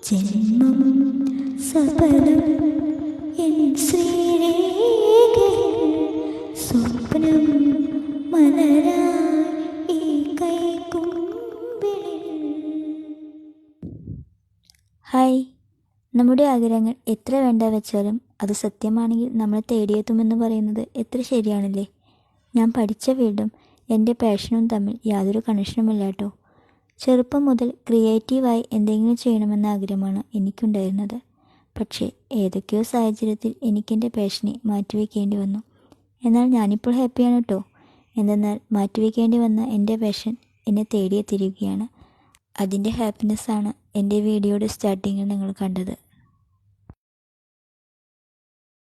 ജന്മം സഫലം എൻ ശ്രീരേഖയിൽ സ്വപ്നം മലരായി ഈ കൈക്കുമ്പിളിൽ. ഹായ്, നമ്മുടെ ആഗ്രഹങ്ങൾ എത്ര വേണ്ട വെച്ചാലും അത് സത്യമാണെങ്കിൽ നമ്മൾ തേടിയെത്തുമെന്ന് പറയുന്നത് എത്ര ശരിയാണല്ലേ. ഞാൻ പഠിച്ച ഫീൽഡും എൻ്റെ പാഷനും തമ്മിൽ യാതൊരു കണക്ഷനുമില്ല കേട്ടോ. ചെറുപ്പം മുതൽ ക്രിയേറ്റീവായി എന്തെങ്കിലും ചെയ്യണമെന്ന ആഗ്രഹമാണ് എനിക്കുണ്ടായിരുന്നത്. പക്ഷേ ഏതൊക്കെയോ സാഹചര്യത്തിൽ എനിക്കെൻ്റെ പാഷനെ മാറ്റിവെക്കേണ്ടി വന്നു. എന്നാൽ ഞാനിപ്പോൾ ഹാപ്പിയാണ് കേട്ടോ. എന്തെന്നാൽ മാറ്റിവെക്കേണ്ടി വന്ന എൻ്റെ പാഷൻ എന്നെ തേടിയെത്തിയിരിക്കുകയാണ്. അതിൻ്റെ ഹാപ്പിനെസ്സാണ് എൻ്റെ വീഡിയോയുടെ സ്റ്റാർട്ടിങ്ങിൽ നിങ്ങൾ കണ്ടത്.